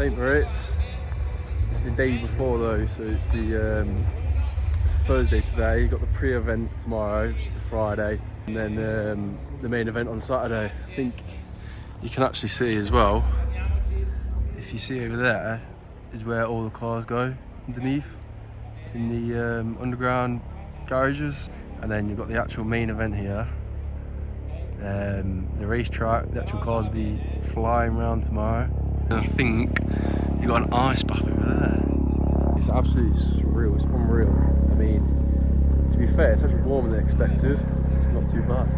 St. Moritz. It's the day before though, so it's Thursday today. You've got the pre-event tomorrow, which is the Friday, and then the main event on Saturday. I think you can actually see as well, if you see over there, is where all the cars go underneath in the underground garages. And then you've got the actual main event here. The racetrack, the actual cars will be flying around tomorrow. And I think you've got an ice bath over there. It's absolutely surreal, it's unreal. I mean, to be fair, it's actually warmer than expected. It's not too bad.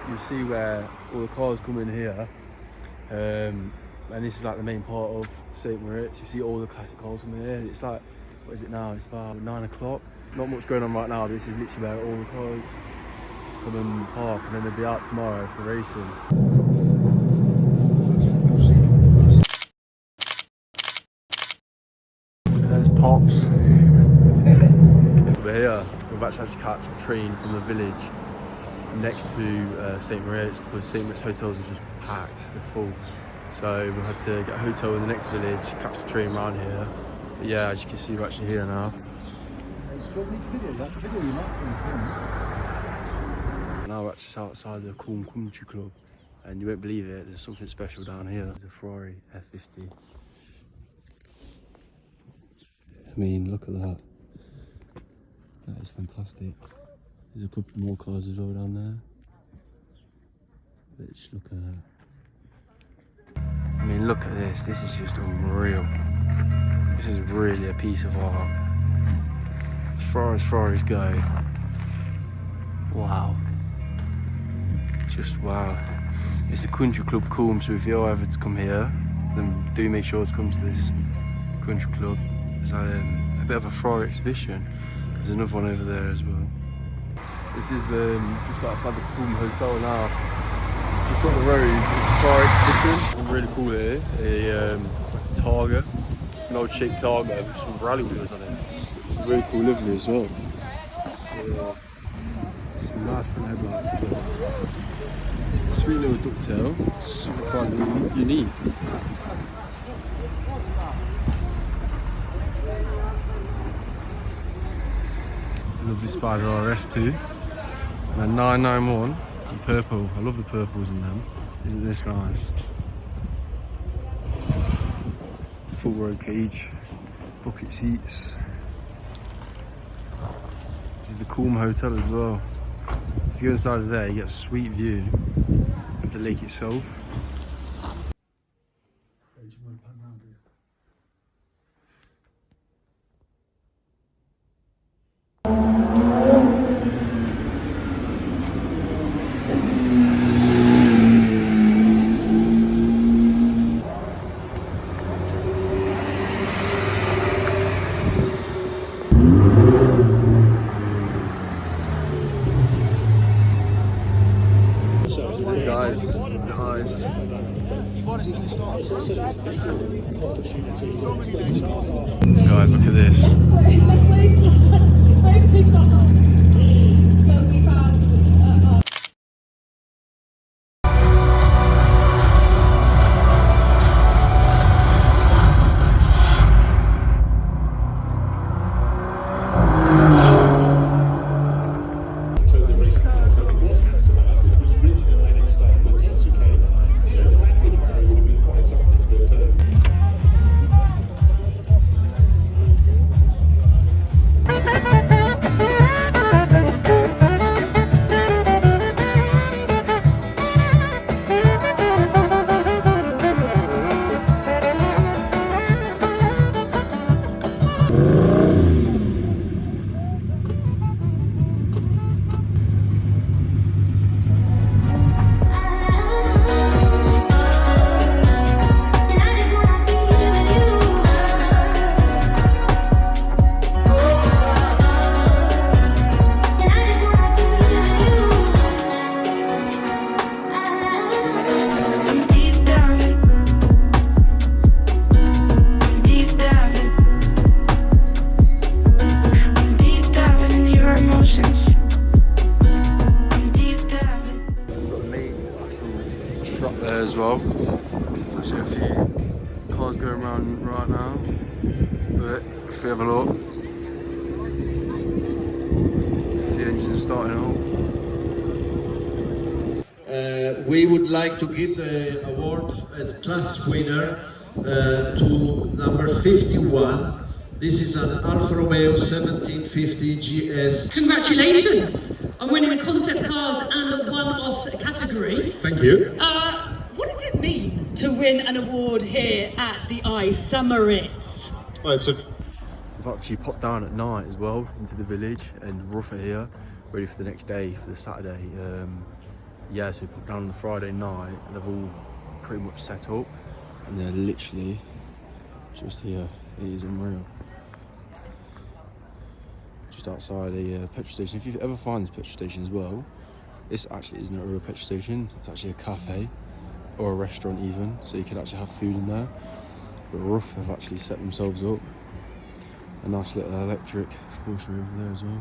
You'll see where all the cars come in here. And this is like the main part of St. Moritz. You see all the classic cars from here. It's like, what is it now? It's about 9 o'clock. Not much going on right now, but this is literally where all the cars come and park, and then they'll be out tomorrow for the racing. There's Pops. We're here. We've actually had to catch a train from the village next to St. Moritz, because St. Moritz hotels are just packed, they're full. So we had to get a hotel in the next village, catch the train around here. But yeah, as you can see, we're actually here now. Now we're actually outside the Country Club, and you won't believe it, there's something special down here. There's a Ferrari F50. I mean, look at that. That is fantastic. There's a couple more cars as well down there. But just look at that. I mean, look at this. This is just unreal. This is really a piece of art. As far as Ferraris go, wow. Just wow. It's the Country Club Coombe, so if you're ever to come here, then do make sure to come to this country club. There's a bit of a Ferrari exhibition. There's another one over there as well. This is just outside the Coombe Hotel now. Just on the road is the Ferrari exhibition. Really cool here. It's like a Targa, an old shaped Targa with some rally wheels on it. It's a really cool livery as well. It's some nice front headlights. Sweet little ducktail. Super quite unique. Lovely Spyder RS2 and a 991 in purple. I love the purples in them. Isn't this nice? Full row cage, bucket seats. This is the Coombe Hotel as well. If you go inside of there, you get a sweet view of the lake itself. Guys, look at this. as well. There's actually a few cars going around right now. But if we have a look, the engine's starting up. We would like to give the award as class winner to number 51. This is an Alfa Romeo 1750 GS. Congratulations on winning the concept cars and one-offs category. Thank you. What does it mean to win an award here at the Moritz? Well, We've actually popped down at night as well into the village and rougher here, ready for the next day, for the Saturday. Yeah, so we popped down on the Friday night and they've all pretty much set up and they're literally just here. It is unreal. Just outside the petrol station. If you ever find this petrol station as well, this actually isn't a real petrol station. It's actually a cafe or a restaurant even, so you can actually have food in there. But Rough have actually set themselves up. A nice little electric Porsche over there as well.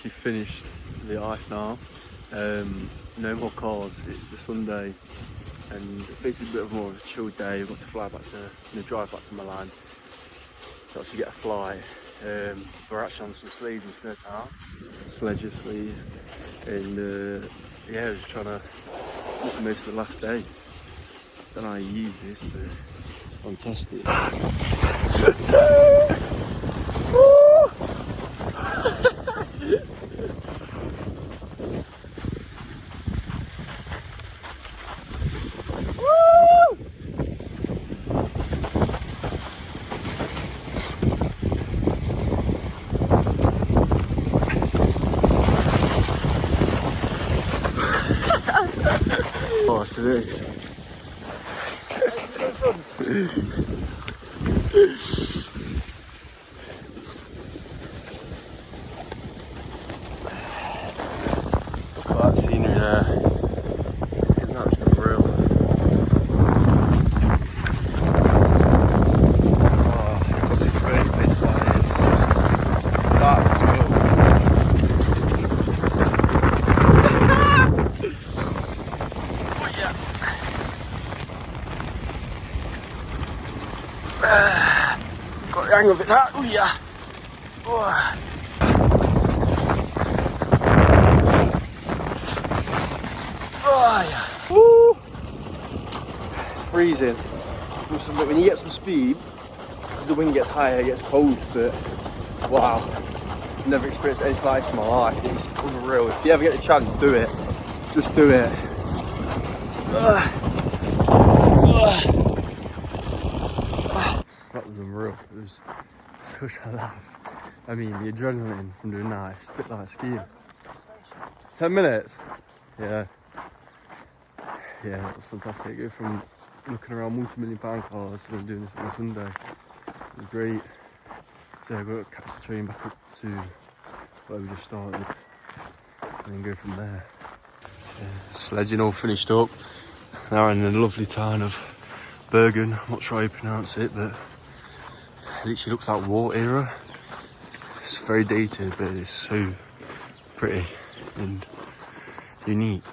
Finished the ice now. No more cars. It's the Sunday and basically a bit of more of a chill day. We've got to fly back to, drive back to Milan to actually get a flight. We're actually on some sleeves instead now, sledger sleeves, and yeah, we're just trying to make the most of the last day. Don't know how you use this, but it's fantastic. Oh, so this. Look at that scenery there. Isn't that just unreal? Oh, I've got to experience a place like this. It's just, it's art as well. Got the hang of it now. Oh yeah. Oh. Oh yeah. Woo. It's freezing. But when you get some speed, because the wind gets higher, it gets cold. But wow, I've never experienced anything like this in my life. It's unreal. If you ever get the chance, do it. Just do it. That was unreal. It was such a laugh. I mean, the adrenaline from doing that, it's a bit like skiing. 10 minutes? Yeah. Yeah, that was fantastic. Go from looking around multi-million-pound cars to then doing this on a Sunday. It was great. So I've got to catch the train back up to where we just started and then go from there. Yeah. Sledging all finished up. Now we're in the lovely town of Bergen. I'm not sure how you pronounce it, but it literally looks like war era. It's very dated, but it's so pretty and unique.